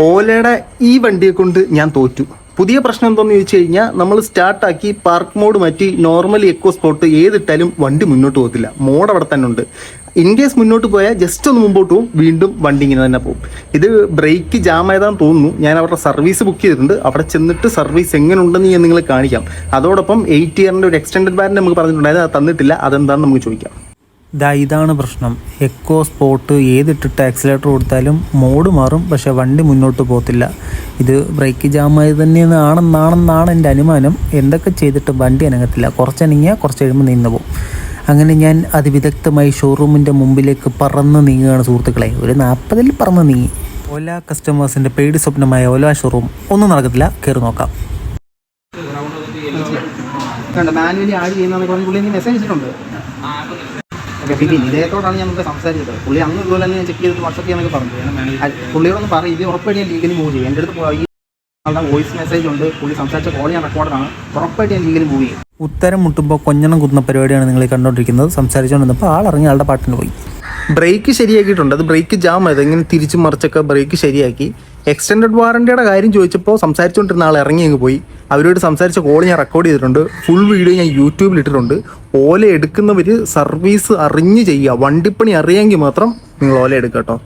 ഓലയുടെ ഈ വണ്ടിയെ കൊണ്ട് ഞാൻ തോറ്റു. പുതിയ പ്രശ്നം എന്താണെന്ന് ചോദിച്ചു കഴിഞ്ഞാൽ, നമ്മൾ സ്റ്റാർട്ടാക്കി പാർക്ക് മോഡ് മാറ്റി നോർമലി എക്കോ സ്പോർട്ട് ഏതിട്ടാലും വണ്ടി മുന്നോട്ട് പോകത്തില്ല. മോഡ് അവിടെ തന്നെ ഉണ്ട്. ഇൻ കേസ് മുന്നോട്ട് പോയാൽ ജസ്റ്റ് ഒന്ന് മുമ്പോട്ട് പോകും, വീണ്ടും വണ്ടി ഇങ്ങനെ തന്നെ പോകും. ഇത് ബ്രേക്ക് ജാം ആയതാന്ന് തോന്നുന്നു. ഞാൻ അവരുടെ സർവീസ് ബുക്ക് ചെയ്തിട്ടുണ്ട്. അവിടെ ചെന്നിട്ട് സർവീസ് എങ്ങനെ ഉണ്ടെന്ന് ഞാൻ നിങ്ങളെ കാണിക്കാം. അതോടൊപ്പം 8 ഇയറിൻ്റെ ഒരു എക്സ്റ്റൻഡഡ് വാറന്റി നമുക്ക് പറഞ്ഞിട്ടുണ്ടായത്, അത് തന്നിട്ടില്ല. അതെന്താണെന്ന് നമുക്ക് ചോദിക്കാം. ഇതാണ് പ്രശ്നം. എക്കോ സ്പോർട്ട് ഏതിട്ടിട്ട് ആക്സിലേറ്റർ കൊടുത്താലും മോഡ് മാറും, പക്ഷേ വണ്ടി മുന്നോട്ട് പോകത്തില്ല. ഇത് ബ്രേക്ക് ജാമായി തന്നെയാണെന്നാണ് എൻ്റെ അനുമാനം. എന്തൊക്കെ ചെയ്തിട്ട് വണ്ടി അനങ്ങത്തില്ല. കുറച്ചനങ്ങിയാൽ കുറച്ച് കഴിയുമ്പോൾ നിന്ന് പോകും. അങ്ങനെ ഞാൻ അതിവിദഗ്ധമായി ഷോറൂമിൻ്റെ മുമ്പിലേക്ക് പറന്ന് നീങ്ങുകയാണ് സുഹൃത്തുക്കളെ. ഒരു 40-ൽ പറന്ന് നീങ്ങി. ഓല കസ്റ്റമേഴ്സിൻ്റെ പെയ്ഡ് സ്വപ്നമായ ഓല ഷോറൂം ഒന്നും നടക്കത്തില്ല. കയറി നോക്കാം. മാനുവലി ആഡ് ചെയ്യുന്നതെന്ന് പറഞ്ഞ് പുള്ളി എനിക്ക് മെസ്സേജ് ഇട്ടിട്ടുണ്ട്. പിന്നെ ഇദ്ദേഹത്തോടാണ് ഞാൻ നമുക്ക് സംസാരിച്ചത്. പുള്ളി അന്ന് ഇതുപോലെ തന്നെ ഞാൻ ചെക്ക് ചെയ്തിട്ട് വാട്സപ്പ് ചെയ്യാനൊക്കെ പറഞ്ഞു. പുള്ളിയോടൊന്ന് പറയും, ഇത് ഉറപ്പായിട്ട് ഞാൻ ലീഗലി മൂവ് ചെയ്യും. എൻ്റെ അടുത്ത് പോയി ആളുടെ വോയിസ് മെസ്സേജ് ഉണ്ട്. പുള്ളി സംസാരിച്ച കോൾ ഞാൻ റെക്കോർഡാണ്. ഉറപ്പായിട്ട് ഞാൻ ലീഗലി മൂവ് ചെയ്യും. ഉത്തരം മുട്ടുമ്പോൾ കൊഞ്ഞണം കുത്തുന്ന പരിപാടിയാണ് നിങ്ങൾ കണ്ടുകൊണ്ടിരിക്കുന്നത്. സംസാരിച്ചുകൊണ്ടിരുന്നപ്പോൾ ആളിറങ്ങി ആളുടെ പാട്ടിന് പോയി. ബ്രേക്ക് ശരിയാക്കിയിട്ടുണ്ട്. അത് ബ്രേക്ക് ജാം ആയത്. ഇങ്ങനെ തിരിച്ചു മറിച്ചൊക്കെ ബ്രേക്ക് ശരിയാക്കി. എക്സ്റ്റൻഡഡ് വാറന്റിയുടെ കാര്യം ചോദിച്ചപ്പോൾ സംസാരിച്ചുകൊണ്ടിരുന്ന ആൾ ഇറങ്ങി അങ്ങ് പോയി. അവരോട് സംസാരിച്ച കോൾ ഞാൻ റെക്കോർഡ് ചെയ്തിട്ടുണ്ട്. ഫുൾ വീഡിയോ ഞാൻ യൂട്യൂബിൽ ഇട്ടിട്ടുണ്ട്. ഓല എടുക്കുന്നവർ സർവീസ് അറിഞ്ഞ് ചെയ്യുക. വണ്ടിപ്പണി അറിയാമെങ്കിൽ മാത്രം നിങ്ങൾ ഓല എടുക്കുക കേട്ടോ.